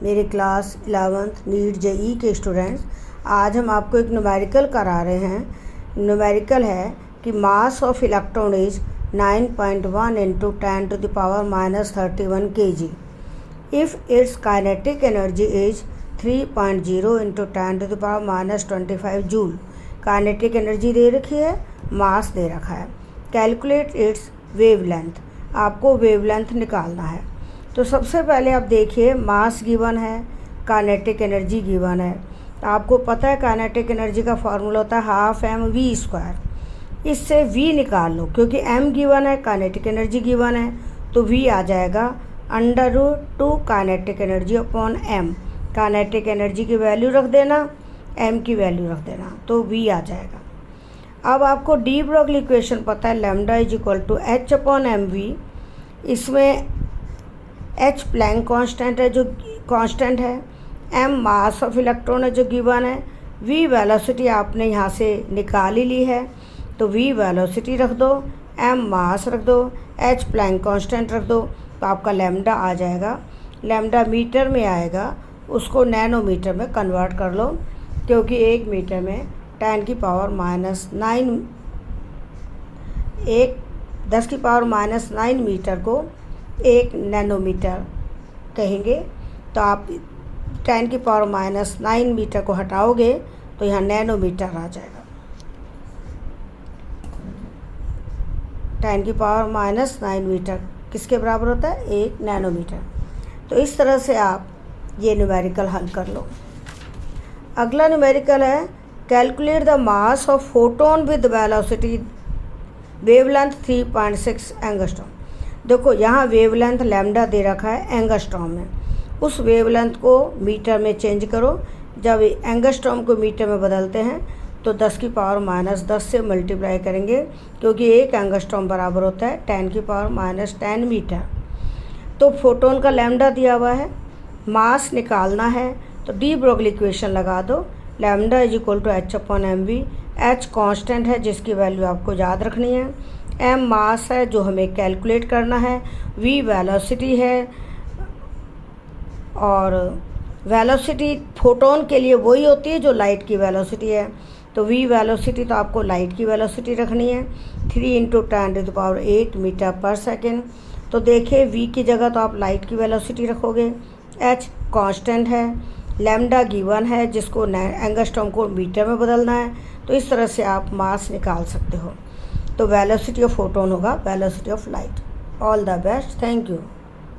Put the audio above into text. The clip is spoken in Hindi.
मेरे क्लास 11th नीट जेई के स्टूडेंट्स। आज हम आपको एक न्यूमेरिकल करा रहे हैं। न्यूमेरिकल है कि mass of electron is 9.1 into 10⁻³ kg if its kinetic energy is 3.0 into 10⁻25 joule. Kinetic energy दे रखी है, मास दे रखा है। कैलकुलेट इट्स वेवलेंथ, आपको वेवलेंथ निकालना है। तो सबसे पहले आप देखिए, मास गिवन है, काइनेटिक एनर्जी गिवन है। आपको पता है काइनेटिक एनर्जी का फार्मूला होता है ½ mv²। इससे v निकाल लो, क्योंकि m गिवन है, काइनेटिक एनर्जी गिवन है, तो v आ जाएगा √2 kinetic energy upon m। Kinetic energy की वैल्यू रख देना, m की वैल्यू रख देना, तो v आ जाएगा। अब आपको डी ब्रोगली इक्वेशन पता है, lambda is equal to h/mv। इसमें h प्लैंक कांस्टेंट है जो कांस्टेंट है, m मास ऑफ इलेक्ट्रॉन है जो गिवन है, v वेलोसिटी आपने यहाँ से निकाल ही ली है, तो v वेलोसिटी रख दो, m मास रख दो, h प्लैंक कांस्टेंट रख दो, तो आपका लैम्डा आ जाएगा। लैम्डा मीटर में आएगा, उसको नैनोमीटर में कन्वर्ट कर लो, क्योंकि 1 मीटर में 10⁻⁹ मीटर को 1 नैनोमीटर कहेंगे। तो आप 10⁻⁹ मीटर को हटाओगे तो यहाँ नैनोमीटर आ जाएगा। 10⁻⁹ मीटर किसके बराबर होता है? 1 नैनोमीटर। तो इस तरह से आप ये न्यूमेरिकल हल कर लो। अगला न्यूमेरिकल है, calculate the mass of photon with velocity wavelength 3.6 angstrom. देखो यहाँ वेवलेंथ लैम्डा दे रखा है एंगस्ट्रॉम में, उस वेवलेंथ को मीटर में चेंज करो। जब एंगस्ट्रॉम को मीटर में बदलते हैं तो 10⁻⁻10 से मल्टीप्लाई करेंगे, क्योंकि 1 एंगस्ट्रॉम बराबर होता है 10⁻⁻10 मीटर। तो फोटोन का लैम्डा दिया हुआ है, मास निकालना है, तो डी ब्रोगली इक्वेशन लगा दो। Lambda is equal to h/mv। h constant है जिसकी वैल्यू आपको याद रखनी है, m मास है जो हमें कैलकुलेट करना है, v वेलोसिटी है, और वेलोसिटी फोटोन के लिए वही होती है जो लाइट की वेलोसिटी है। तो v वेलोसिटी तो आपको लाइट की वेलोसिटी रखनी है, 3 × 10⁸ मीटर पर सेकेंड। तो देखिए v की जगह तो आप लाइट की वेलोसिटी रखोगे, h कांस्टेंट है, लैम्डा गिवन है जिसको एंगस्ट्रॉम को मीटर में बदलना है। तो इस तरह से आप मास निकाल सकते हो। तो वेलोसिटी ऑफ फोटोन होगा velocity of light. All the best, thank you.